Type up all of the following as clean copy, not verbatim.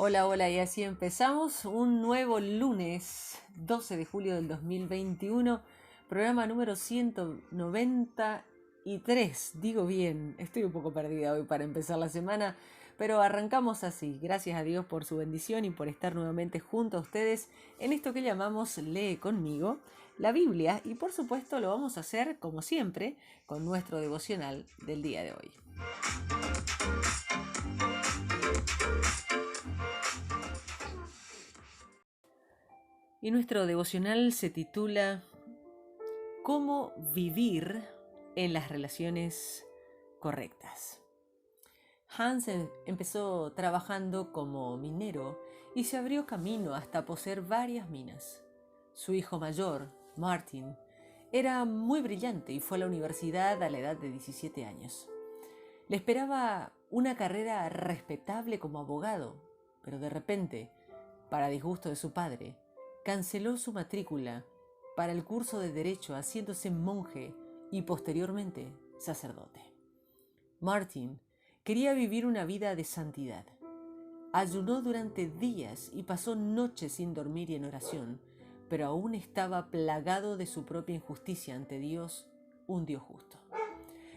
Hola, hola, y así empezamos un nuevo lunes, 12 de julio del 2021, programa número 193. Digo bien, estoy un poco perdida hoy para empezar la semana, pero arrancamos así. Gracias a Dios por su bendición y por estar nuevamente junto a ustedes en esto que llamamos Lee conmigo, la Biblia, y por supuesto lo vamos a hacer, como siempre, con nuestro devocional del día de hoy. Y nuestro devocional se titula ¿Cómo vivir en las relaciones correctas? Hans empezó trabajando como minero y se abrió camino hasta poseer varias minas. Su hijo mayor, Martin, era muy brillante y fue a la universidad a la edad de 17 años. Le esperaba una carrera respetable como abogado, pero de repente, para disgusto de su padre, canceló su matrícula para el curso de Derecho haciéndose monje y posteriormente sacerdote. Martin quería vivir una vida de santidad. Ayunó durante días y pasó noches sin dormir y en oración, pero aún estaba plagado de su propia injusticia ante Dios, un Dios justo.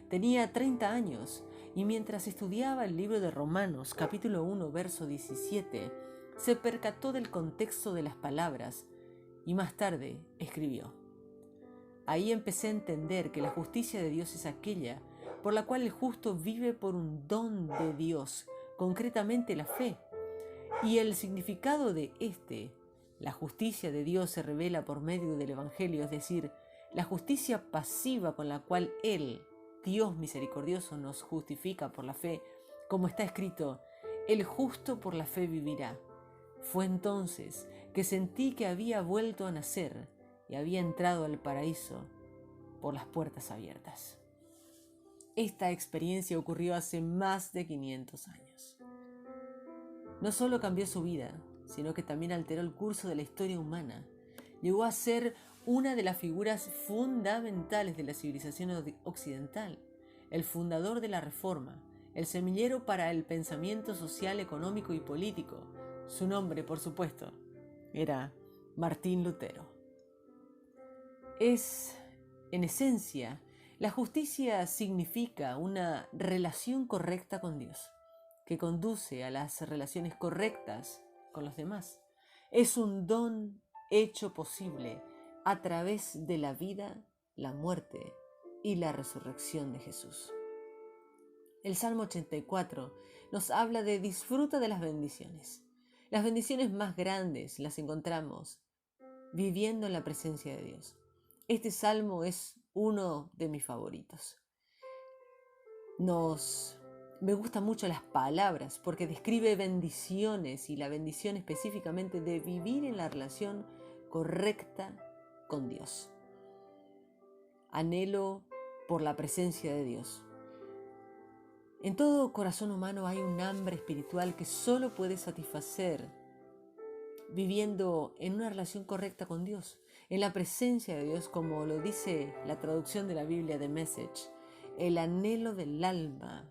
Tenía 30 años y mientras estudiaba el libro de Romanos, capítulo 1, verso 17, se percató del contexto de las palabras y más tarde escribió: Ahí empecé a entender que la justicia de Dios es aquella por la cual el justo vive por un don de Dios, concretamente la fe. Y el significado de la justicia de Dios se revela por medio del Evangelio, es decir, la justicia pasiva con la cual Él, Dios misericordioso, nos justifica por la fe, como está escrito: el justo por la fe vivirá. Fue entonces que sentí que había vuelto a nacer y había entrado al paraíso por las puertas abiertas. Esta experiencia ocurrió hace más de 500 años. No solo cambió su vida, sino que también alteró el curso de la historia humana. Llegó a ser una de las figuras fundamentales de la civilización occidental, el fundador de la Reforma, el semillero para el pensamiento social, económico y político. Su nombre, por supuesto, era Martín Lutero. En esencia, la justicia significa una relación correcta con Dios, que conduce a las relaciones correctas con los demás. Es un don hecho posible a través de la vida, la muerte y la resurrección de Jesús. El Salmo 84 nos habla de disfruta de las bendiciones. Las bendiciones más grandes las encontramos viviendo en la presencia de Dios. Este salmo es uno de mis favoritos. Me gustan mucho las palabras porque describe bendiciones y la bendición específicamente de vivir en la relación correcta con Dios. Anhelo por la presencia de Dios. En todo corazón humano hay un hambre espiritual que solo puede satisfacer viviendo en una relación correcta con Dios, en la presencia de Dios, como lo dice la traducción de la Biblia de Message. El anhelo del alma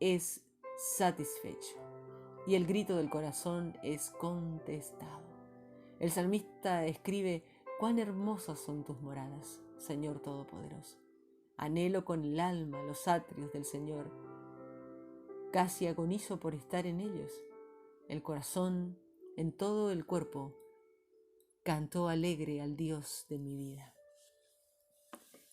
es satisfecho y el grito del corazón es contestado. El salmista escribe: cuán hermosas son tus moradas, Señor Todopoderoso. Anhelo con el alma los atrios del Señor. Casi agonizo por estar en ellos. El corazón, en todo el cuerpo, cantó alegre al Dios de mi vida.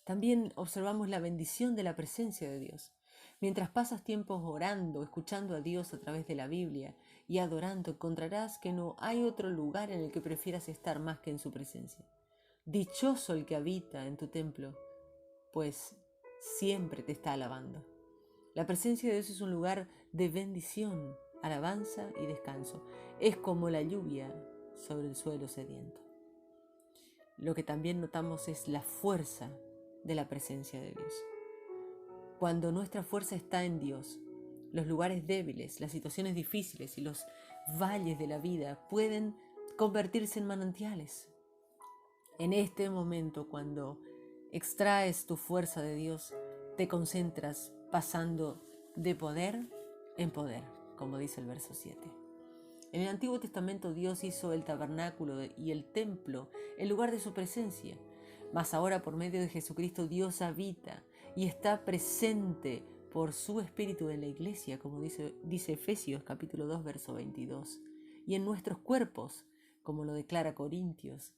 También observamos la bendición de la presencia de Dios. Mientras pasas tiempos orando, escuchando a Dios a través de la Biblia y adorando, encontrarás que no hay otro lugar en el que prefieras estar más que en su presencia. Dichoso el que habita en tu templo, pues siempre te está alabando. La presencia de Dios es un lugar de bendición, alabanza y descanso. Es como la lluvia sobre el suelo sediento. Lo que también notamos es la fuerza de la presencia de Dios. Cuando nuestra fuerza está en Dios, los lugares débiles, las situaciones difíciles y los valles de la vida pueden convertirse en manantiales. En este momento, cuando extraes tu fuerza de Dios, te concentras pasando de poder en poder, como dice el verso 7. En el Antiguo Testamento Dios hizo el tabernáculo y el templo el lugar de su presencia, mas ahora por medio de Jesucristo Dios habita y está presente por su Espíritu en la iglesia, como dice Efesios capítulo 2, verso 22, y en nuestros cuerpos, como lo declara Corintios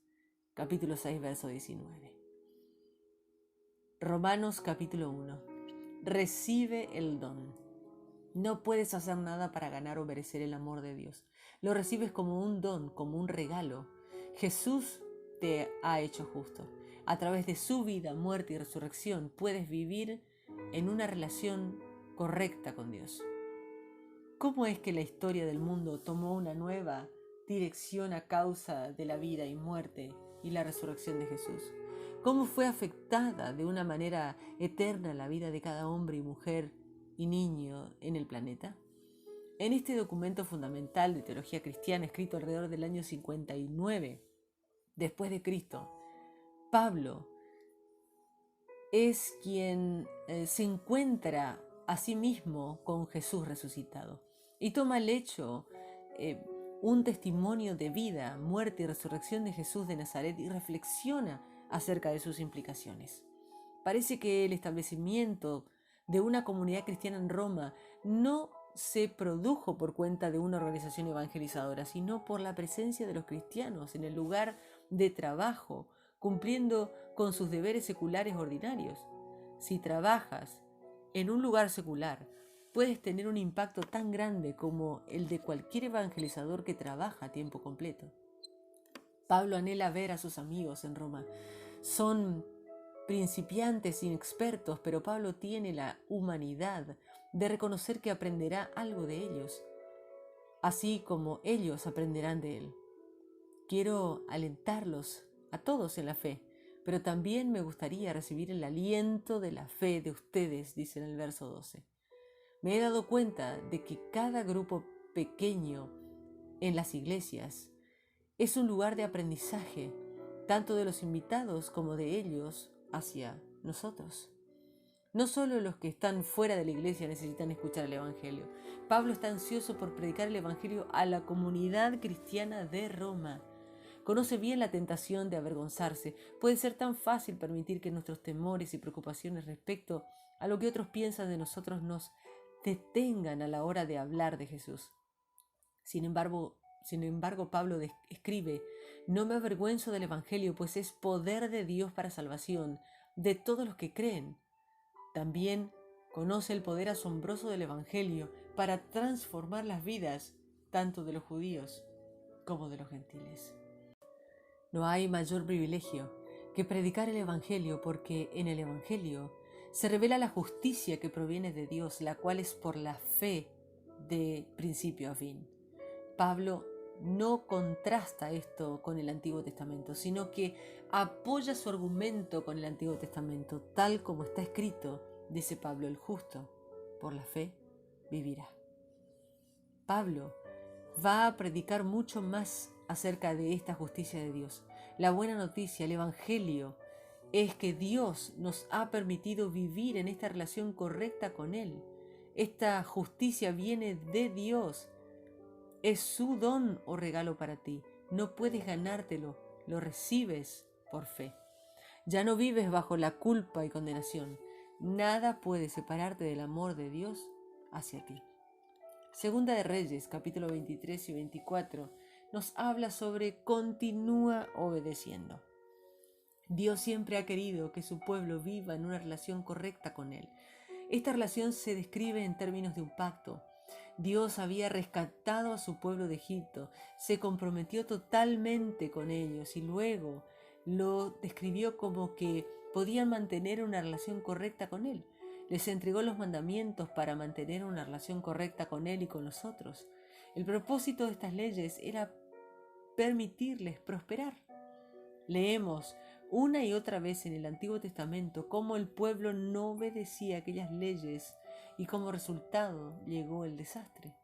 capítulo 6, verso 19. Romanos capítulo 1. Recibe el don. No puedes hacer nada para ganar o merecer el amor de Dios. Lo recibes como un don, como un regalo. Jesús te ha hecho justo. A través de su vida, muerte y resurrección puedes vivir en una relación correcta con Dios. ¿Cómo es que la historia del mundo tomó una nueva dirección a causa de la vida y muerte y la resurrección de Jesús? ¿Cómo fue afectada de una manera eterna la vida de cada hombre y mujer y niño en el planeta? En este documento fundamental de teología cristiana, escrito alrededor del año 59 después de Cristo, Pablo es quien se encuentra a sí mismo con Jesús resucitado y toma el hecho, un testimonio de vida, muerte y resurrección de Jesús de Nazaret y reflexiona acerca de sus implicaciones. Parece que el establecimiento de una comunidad cristiana en Roma no se produjo por cuenta de una organización evangelizadora, sino por la presencia de los cristianos en el lugar de trabajo, cumpliendo con sus deberes seculares ordinarios. Si trabajas en un lugar secular, puedes tener un impacto tan grande como el de cualquier evangelizador que trabaja a tiempo completo. Pablo anhela ver a sus amigos en Roma. Son principiantes, inexpertos, pero Pablo tiene la humanidad de reconocer que aprenderá algo de ellos, así como ellos aprenderán de él. Quiero alentarlos a todos en la fe, pero también me gustaría recibir el aliento de la fe de ustedes, dice en el verso 12. Me he dado cuenta de que cada grupo pequeño en las iglesias es un lugar de aprendizaje, tanto de los invitados como de ellos hacia nosotros. No solo los que están fuera de la iglesia necesitan escuchar el Evangelio. Pablo está ansioso por predicar el Evangelio a la comunidad cristiana de Roma. Conoce bien la tentación de avergonzarse. Puede ser tan fácil permitir que nuestros temores y preocupaciones respecto a lo que otros piensan de nosotros nos detengan a la hora de hablar de Jesús. Sin embargo, Pablo escribe: no me avergüenzo del Evangelio, pues es poder de Dios para salvación de todos los que creen. También conoce el poder asombroso del Evangelio para transformar las vidas tanto de los judíos como de los gentiles. No hay mayor privilegio que predicar el Evangelio, porque en el Evangelio se revela la justicia que proviene de Dios, la cual es por la fe de principio a fin. Pablo no contrasta esto con el Antiguo Testamento, sino que apoya su argumento con el Antiguo Testamento, tal como está escrito, dice Pablo: el justo por la fe vivirá. Pablo va a predicar mucho más acerca de esta justicia de Dios. La buena noticia, el Evangelio, es que Dios nos ha permitido vivir en esta relación correcta con Él. Esta justicia viene de Dios. Es su don o regalo para ti. No puedes ganártelo, lo recibes por fe. Ya no vives bajo la culpa y condenación. Nada puede separarte del amor de Dios hacia ti. Segunda de Reyes, capítulo 23 y 24, nos habla sobre continúa obedeciendo. Dios siempre ha querido que su pueblo viva en una relación correcta con Él. Esta relación se describe en términos de un pacto. Dios había rescatado a su pueblo de Egipto, se comprometió totalmente con ellos y luego lo describió como que podían mantener una relación correcta con Él. Les entregó los mandamientos para mantener una relación correcta con Él y con los otros. El propósito de estas leyes era permitirles prosperar. Leemos una y otra vez en el Antiguo Testamento cómo el pueblo no obedecía aquellas leyes y como resultado llegó el desastre.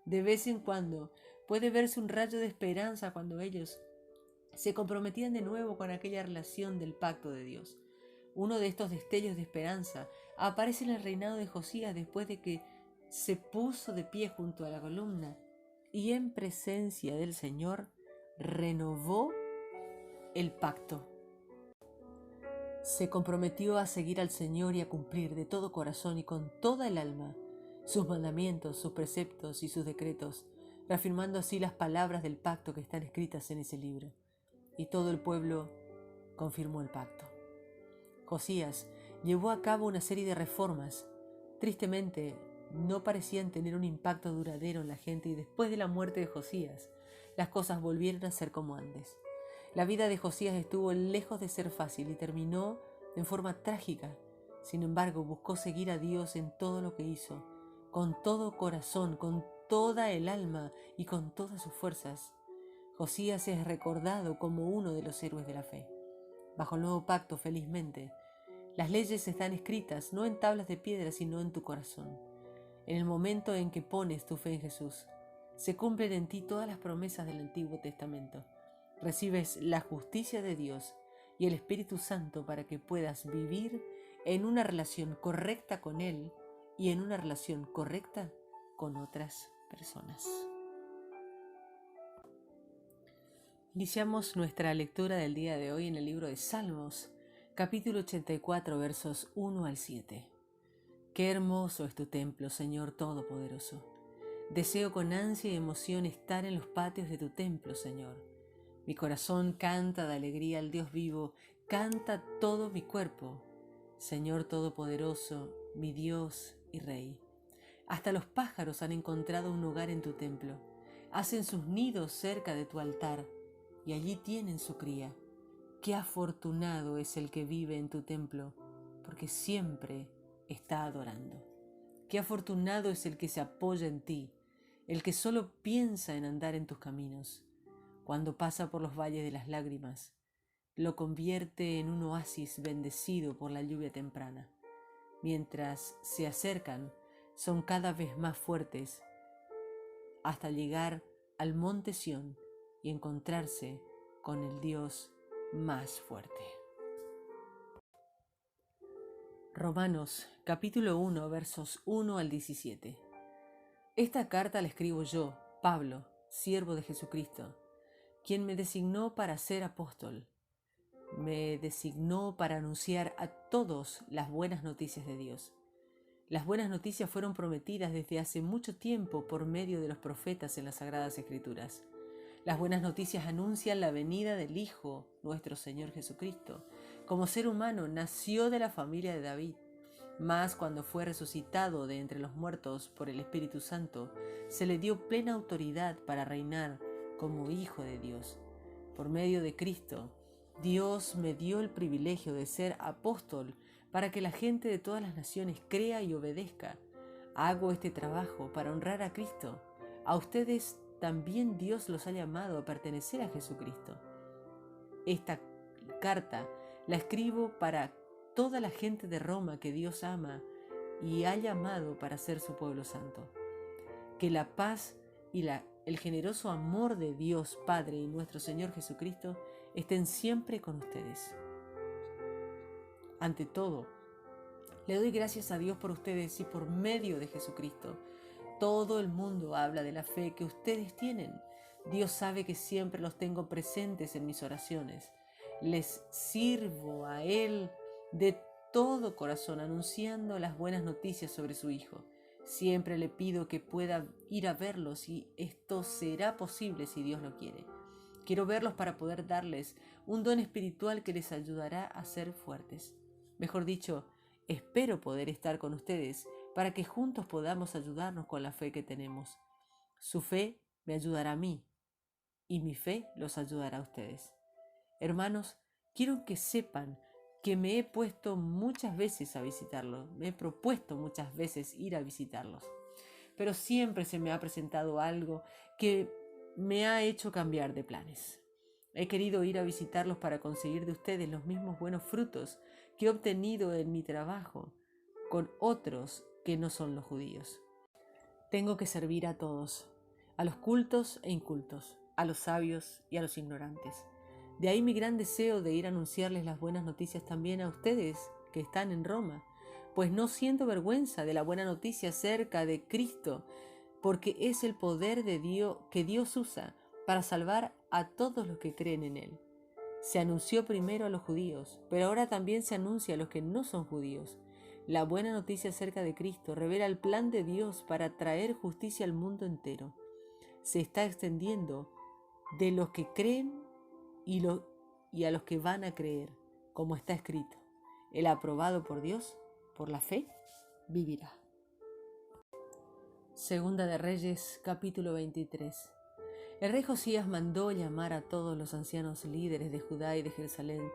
De vez en cuando puede verse un rayo de esperanza cuando ellos se comprometían de nuevo con aquella relación del pacto de Dios. Uno de estos destellos de esperanza aparece en el reinado de Josías después de que se puso de pie junto a la columna y en presencia del Señor renovó el pacto. Se comprometió a seguir al Señor y a cumplir de todo corazón y con toda el alma sus mandamientos, sus preceptos y sus decretos, reafirmando así las palabras del pacto que están escritas en ese libro. Y todo el pueblo confirmó el pacto. Josías llevó a cabo una serie de reformas. Tristemente, no parecían tener un impacto duradero en la gente y después de la muerte de Josías, las cosas volvieron a ser como antes. La vida de Josías estuvo lejos de ser fácil y terminó en forma trágica. Sin embargo, buscó seguir a Dios en todo lo que hizo, con todo corazón, con toda el alma y con todas sus fuerzas. Josías es recordado como uno de los héroes de la fe. Bajo el nuevo pacto, felizmente, las leyes están escritas no en tablas de piedra, sino en tu corazón. En el momento en que pones tu fe en Jesús, se cumplen en ti todas las promesas del Antiguo Testamento. Recibes la justicia de Dios y el Espíritu Santo para que puedas vivir en una relación correcta con Él y en una relación correcta con otras personas. Iniciamos nuestra lectura del día de hoy en el libro de Salmos, capítulo 84, versos 1 al 7. Qué hermoso es tu templo, Señor Todopoderoso. Deseo con ansia y emoción estar en los patios de tu templo, Señor. Mi corazón canta de alegría al Dios vivo, canta todo mi cuerpo. Señor Todopoderoso, mi Dios y Rey. Hasta los pájaros han encontrado un hogar en tu templo. Hacen sus nidos cerca de tu altar y allí tienen su cría. Qué afortunado es el que vive en tu templo, porque siempre está adorando. Qué afortunado es el que se apoya en ti, el que solo piensa en andar en tus caminos. Cuando pasa por los valles de las lágrimas, lo convierte en un oasis bendecido por la lluvia temprana. Mientras se acercan, son cada vez más fuertes hasta llegar al monte Sión y encontrarse con el Dios más fuerte. Romanos capítulo 1 versos 1 al 17. Esta carta la escribo yo, Pablo, siervo de Jesucristo, quien me designó para ser apóstol. Me designó para anunciar a todos las buenas noticias de Dios. Las buenas noticias fueron prometidas desde hace mucho tiempo por medio de los profetas en las Sagradas Escrituras. Las buenas noticias anuncian la venida del Hijo, nuestro Señor Jesucristo. Como ser humano nació de la familia de David, mas cuando fue resucitado de entre los muertos por el Espíritu Santo, se le dio plena autoridad para reinar como Hijo de Dios. Por medio de Cristo, Dios me dio el privilegio de ser apóstol para que la gente de todas las naciones crea y obedezca. Hago este trabajo para honrar a Cristo. A ustedes también Dios los ha llamado a pertenecer a Jesucristo. Esta carta la escribo para toda la gente de Roma que Dios ama y ha llamado para ser su pueblo santo. Que la paz y el generoso amor de Dios Padre y nuestro Señor Jesucristo estén siempre con ustedes. Ante todo, le doy gracias a Dios por ustedes y por medio de Jesucristo. Todo el mundo habla de la fe que ustedes tienen. Dios sabe que siempre los tengo presentes en mis oraciones. Les sirvo a Él de todo corazón, anunciando las buenas noticias sobre su Hijo. Siempre le pido que pueda ir a verlos y esto será posible si Dios lo quiere. Quiero verlos para poder darles un don espiritual que les ayudará a ser fuertes. Mejor dicho, espero poder estar con ustedes para que juntos podamos ayudarnos con la fe que tenemos. Su fe me ayudará a mí y mi fe los ayudará a ustedes. Hermanos, quiero que sepan que me he puesto muchas veces a visitarlos, me he propuesto muchas veces ir a visitarlos, pero siempre se me ha presentado algo que me ha hecho cambiar de planes. He querido ir a visitarlos para conseguir de ustedes los mismos buenos frutos que he obtenido en mi trabajo con otros que no son los judíos. Tengo que servir a todos, a los cultos e incultos, a los sabios y a los ignorantes. De ahí mi gran deseo de ir a anunciarles las buenas noticias también a ustedes que están en Roma, pues no siento vergüenza de la buena noticia acerca de Cristo. porque es el poder de Dios que Dios usa para salvar a todos los que creen en Él. Se anunció primero a los judíos, pero ahora también se anuncia a los que no son judíos. La buena noticia acerca de Cristo revela el plan de Dios para traer justicia al mundo entero. Se está extendiendo de los que creen y a los que van a creer, como está escrito: el aprobado por Dios, por la fe, vivirá. Segunda de Reyes, capítulo 23. El rey Josías mandó llamar a todos los ancianos líderes de Judá y de Jerusalén,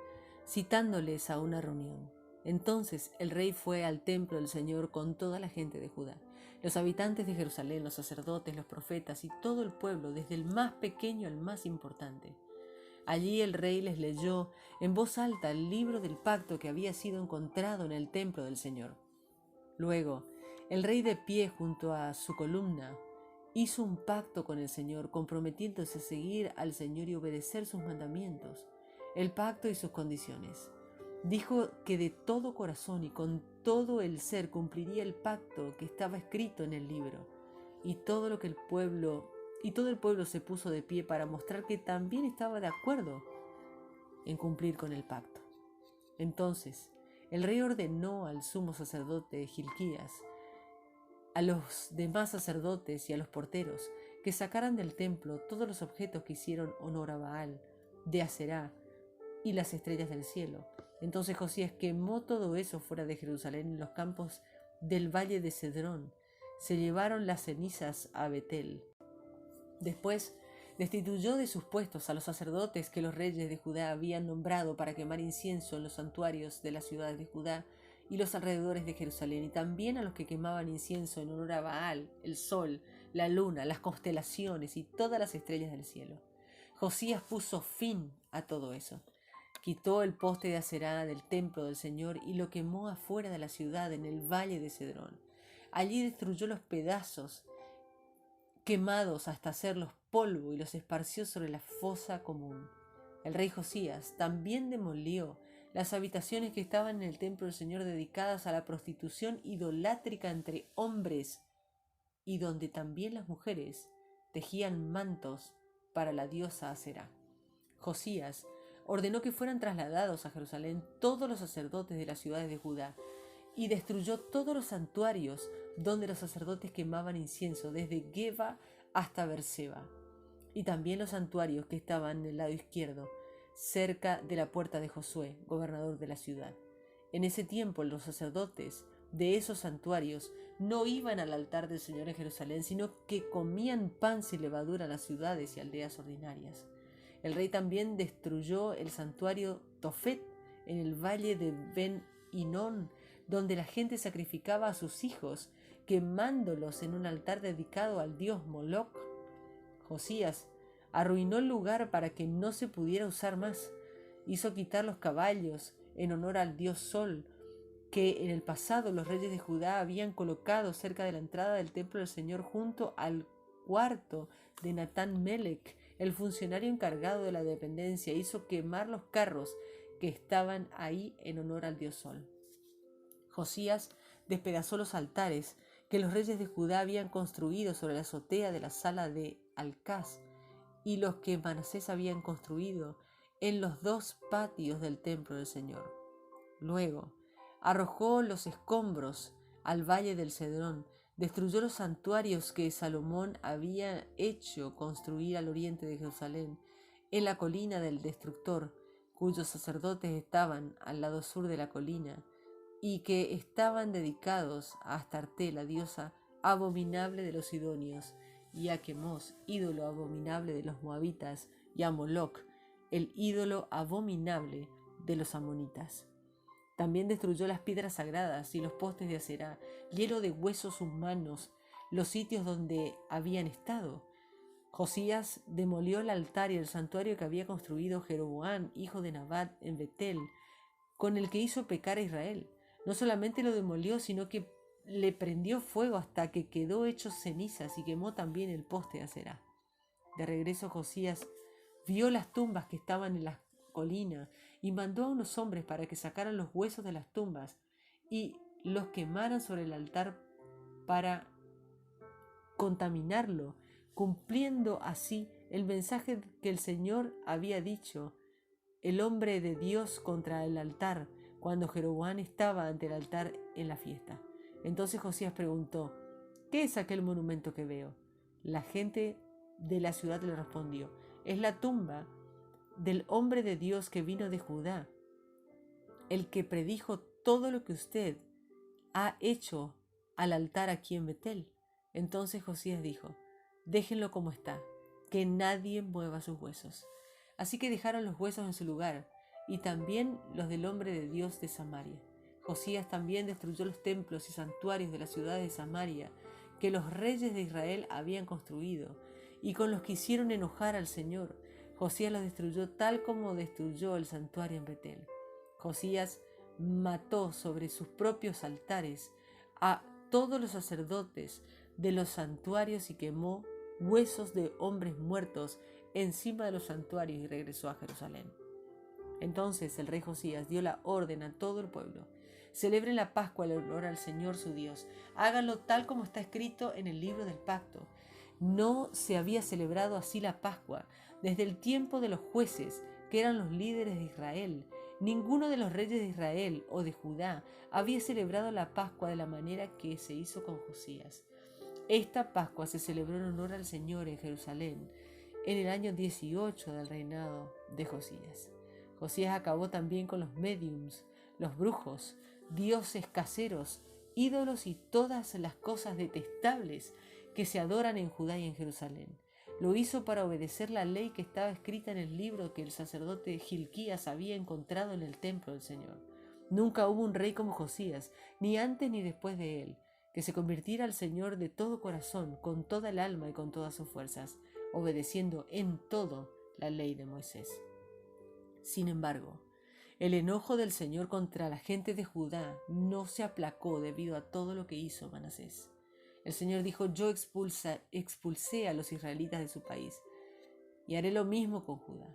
citándoles a una reunión. Entonces el rey fue al templo del Señor con toda la gente de Judá, los habitantes de Jerusalén, los sacerdotes, los profetas y todo el pueblo, desde el más pequeño al más importante. Allí el rey les leyó en voz alta el libro del pacto que había sido encontrado en el templo del Señor. Luego, el rey, de pie junto a su columna, hizo un pacto con el Señor, comprometiéndose a seguir al Señor y obedecer sus mandamientos, el pacto y sus condiciones. Dijo que de todo corazón y con todo el ser cumpliría el pacto que estaba escrito en el libro, y todo el pueblo se puso de pie para mostrar que también estaba de acuerdo en cumplir con el pacto. Entonces, el rey ordenó al sumo sacerdote Hilquías, a los demás sacerdotes y a los porteros que sacaran del templo todos los objetos que hicieron honor a Baal, de Aserá y las estrellas del cielo. Entonces Josías quemó todo eso fuera de Jerusalén en los campos del valle de Cedrón. Se llevaron las cenizas a Betel. Después destituyó de sus puestos a los sacerdotes que los reyes de Judá habían nombrado para quemar incienso en los santuarios de las ciudades de Judá y los alrededores de Jerusalén, y también a los que quemaban incienso en honor a Baal, el sol, la luna, las constelaciones y todas las estrellas del cielo. Josías puso fin a todo eso. Quitó el poste de Aserá del templo del Señor y lo quemó afuera de la ciudad en el valle de Cedrón. Allí destruyó los pedazos quemados hasta hacerlos polvo y los esparció sobre la fosa común. El rey Josías también demolió las habitaciones que estaban en el templo del Señor dedicadas a la prostitución idolátrica entre hombres, y donde también las mujeres tejían mantos para la diosa Aserá. Josías ordenó que fueran trasladados a Jerusalén todos los sacerdotes de las ciudades de Judá, y destruyó todos los santuarios donde los sacerdotes quemaban incienso, desde Geba hasta Berseba, y también los santuarios que estaban en el lado izquierdo, cerca de la puerta de Josué, gobernador de la ciudad. En ese tiempo los sacerdotes de esos santuarios no iban al altar del Señor en Jerusalén, sino que comían pan sin levadura en las ciudades y aldeas ordinarias. El rey también destruyó el santuario Tofet en el valle de Ben Hinón, donde la gente sacrificaba a sus hijos, quemándolos en un altar dedicado al dios Moloc. Josías arruinó el lugar para que no se pudiera usar más. Hizo quitar los caballos en honor al dios Sol, que en el pasado los reyes de Judá habían colocado cerca de la entrada del templo del Señor, junto al cuarto de Natán Melech, el funcionario encargado de la dependencia. Hizo quemar los carros que estaban ahí en honor al dios Sol. Josías despedazó los altares que los reyes de Judá habían construido sobre la azotea de la sala de Alcaz, y los que Manasés habían construido en los dos patios del templo del Señor. Luego arrojó los escombros al valle del Cedrón, destruyó los santuarios que Salomón había hecho construir al oriente de Jerusalén, en la colina del destructor, cuyos sacerdotes estaban al lado sur de la colina, y que estaban dedicados a Astarte, la diosa abominable de los sidonios, y a Quemos, ídolo abominable de los moabitas, y a Moloc, el ídolo abominable de los amonitas. También destruyó las piedras sagradas y los postes de Aserá, lleno de huesos humanos, los sitios donde habían estado. Josías demolió el altar y el santuario que había construido Jeroboam, hijo de Nabat, en Betel, con el que hizo pecar a Israel. No solamente lo demolió, sino que le prendió fuego hasta que quedó hecho cenizas, y quemó también el poste de Aserá. De regreso Josías vio las tumbas que estaban en la colina y mandó a unos hombres para que sacaran los huesos de las tumbas y los quemaran sobre el altar contaminarlo, cumpliendo así el mensaje que el Señor había dicho el hombre de Dios contra el altar cuando Jeroboam estaba ante el altar en la fiesta. Entonces Josías preguntó: ¿qué es aquel monumento que veo? La gente de la ciudad le respondió: es la tumba del hombre de Dios que vino de Judá, el que predijo todo lo que usted ha hecho al altar aquí en Betel. Entonces Josías dijo: déjenlo como está, que nadie mueva sus huesos. Así que dejaron los huesos en su lugar, y también los del hombre de Dios de Samaria. Josías también destruyó los templos y santuarios de la ciudad de Samaria que los reyes de Israel habían construido, y con los que hicieron enojar al Señor. Josías los destruyó tal como destruyó el santuario en Betel. Josías mató sobre sus propios altares a todos los sacerdotes de los santuarios y quemó huesos de hombres muertos encima de los santuarios y regresó a Jerusalén. Entonces el rey Josías dio la orden a todo el pueblo: celebren la Pascua en honor al Señor su Dios. Háganlo tal como está escrito en el libro del pacto. No se había celebrado así la Pascua desde el tiempo de los jueces, que eran los líderes de Israel. Ninguno de los reyes de Israel o de Judá había celebrado la Pascua de la manera que se hizo con Josías. Esta Pascua se celebró en honor al Señor en Jerusalén en el año 18 del reinado de Josías. Josías acabó también con los médiums, los brujos, dioses caseros, ídolos y todas las cosas detestables que se adoran en Judá y en Jerusalén. Lo hizo para obedecer la ley que estaba escrita en el libro que el sacerdote Gilquías había encontrado en el templo del Señor. Nunca hubo un rey como Josías, ni antes ni después de él, que se convirtiera al Señor de todo corazón, con toda el alma y con todas sus fuerzas, obedeciendo en todo la ley de Moisés. Sin embargo, el enojo del Señor contra la gente de Judá no se aplacó debido a todo lo que hizo Manasés. El Señor dijo: yo expulsé a los israelitas de su país, y haré lo mismo con Judá.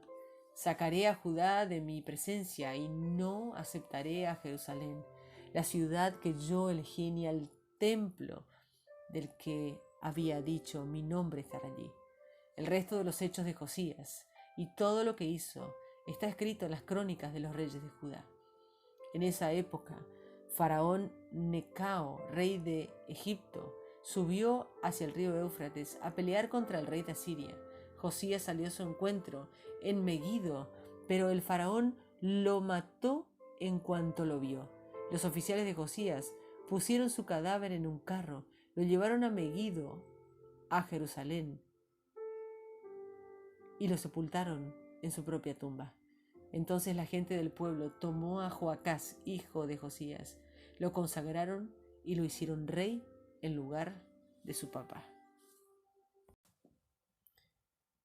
Sacaré a Judá de mi presencia y no aceptaré a Jerusalén, la ciudad que yo elegí, ni al templo del que había dicho: mi nombre estará allí. El resto de los hechos de Josías y todo lo que hizo está escrito en las crónicas de los reyes de Judá. En esa época, Faraón Necao, rey de Egipto, subió hacia el río Éufrates a pelear contra el rey de Asiria. Josías salió a su encuentro en Meguido, pero el faraón lo mató en cuanto lo vio. Los oficiales de Josías pusieron su cadáver en un carro, lo llevaron a Meguido, a Jerusalén, y lo sepultaron en su propia tumba. Entonces la gente del pueblo tomó a Joacás, hijo de Josías, lo consagraron y lo hicieron rey en lugar de su papá.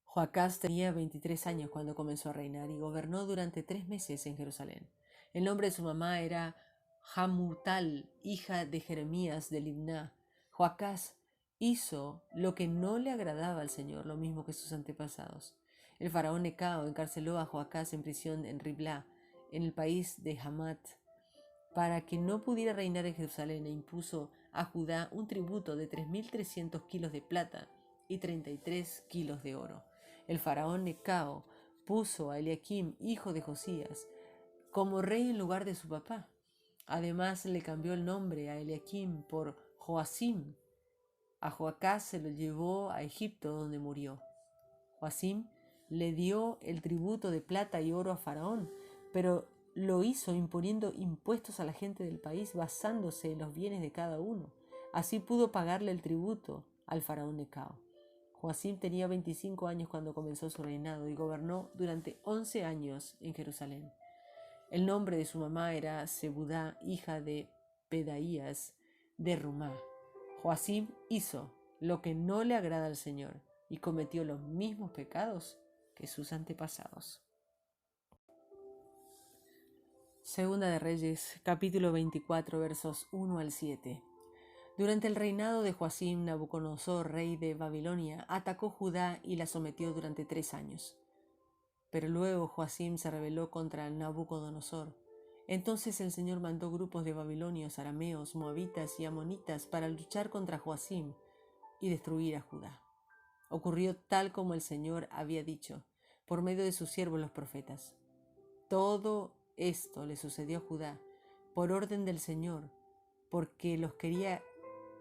Joacás tenía 23 años cuando comenzó a reinar y gobernó durante 3 meses en Jerusalén. El nombre de su mamá era Hamutal, hija de Jeremías de Libná. Joacás hizo lo que no le agradaba al Señor, lo mismo que sus antepasados. El faraón Necao encarceló a Joacás en prisión en Riblá, en el país de Hamat, para que no pudiera reinar en Jerusalén, e impuso a Judá un tributo de 3.300 kilos de plata y 33 kilos de oro. El faraón Necao puso a Eliakim, hijo de Josías, como rey en lugar de su papá. Además le cambió el nombre a Eliakim por Joacim. A Joacás se lo llevó a Egipto, donde murió. Joacim le dio el tributo de plata y oro a Faraón, pero lo hizo imponiendo impuestos a la gente del país basándose en los bienes de cada uno. Así pudo pagarle el tributo al faraón Necao. Joacim tenía 25 años cuando comenzó su reinado y gobernó durante 11 años en Jerusalén. El nombre de su mamá era Zebudá, hija de Pedaías de Rumá. Joacim hizo lo que no le agrada al Señor y cometió los mismos pecados que sus antepasados. Segunda de Reyes, capítulo 24, versos 1 al 7. Durante el reinado de Joacim, Nabucodonosor, rey de Babilonia, atacó Judá y la sometió durante 3 años. Pero luego Joacim se rebeló contra Nabucodonosor. Entonces el Señor mandó grupos de babilonios, arameos, moabitas y amonitas para luchar contra Joacim y destruir a Judá. Ocurrió tal como el Señor había dicho, por medio de sus siervos los profetas. Todo esto le sucedió a Judá por orden del Señor, porque los quería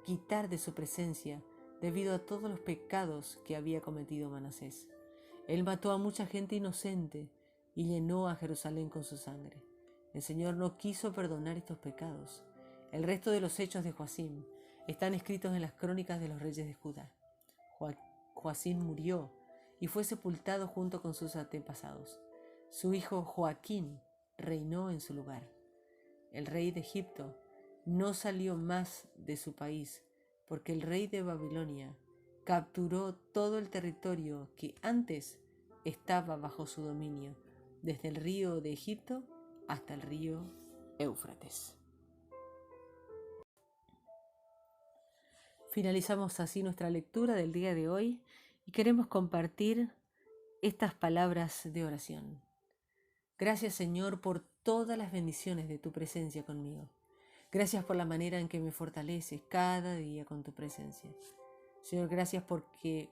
quitar de su presencia debido a todos los pecados que había cometido Manasés. Él mató a mucha gente inocente y llenó a Jerusalén con su sangre. El Señor no quiso perdonar estos pecados. El resto de los hechos de Joacim están escritos en las crónicas de los reyes de Judá. Joacim murió y fue sepultado junto con sus antepasados. Su hijo Joaquín reinó en su lugar. El rey de Egipto no salió más de su país porque el rey de Babilonia capturó todo el territorio que antes estaba bajo su dominio, desde el río de Egipto hasta el río Éufrates. Finalizamos así nuestra lectura del día de hoy y queremos compartir estas palabras de oración. Gracias, Señor, por todas las bendiciones de tu presencia conmigo. Gracias por la manera en que me fortaleces cada día con tu presencia. Señor, gracias porque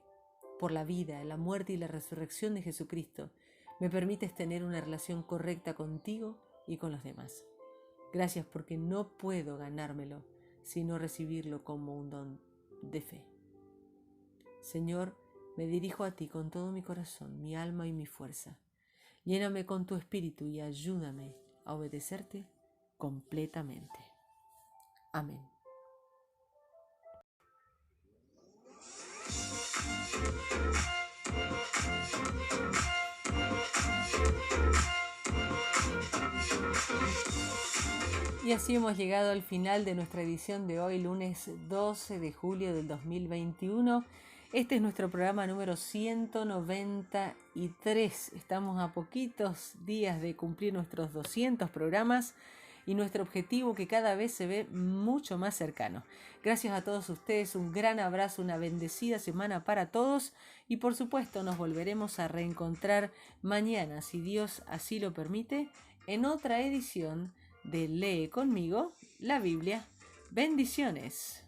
por la vida, la muerte y la resurrección de Jesucristo me permites tener una relación correcta contigo y con los demás. Gracias porque no puedo ganármelo, sino recibirlo como un don de fe. Señor, me dirijo a ti con todo mi corazón, mi alma y mi fuerza. Lléname con tu espíritu y ayúdame a obedecerte completamente. Amén. Y así hemos llegado al final de nuestra edición de hoy, lunes 12 de julio del 2021. Este es nuestro programa número 193. Estamos a poquitos días de cumplir nuestros 200 programas y nuestro objetivo que cada vez se ve mucho más cercano. Gracias a todos ustedes, un gran abrazo, una bendecida semana para todos y por supuesto nos volveremos a reencontrar mañana, si Dios así lo permite, en otra edición de Lee conmigo la Biblia. Bendiciones.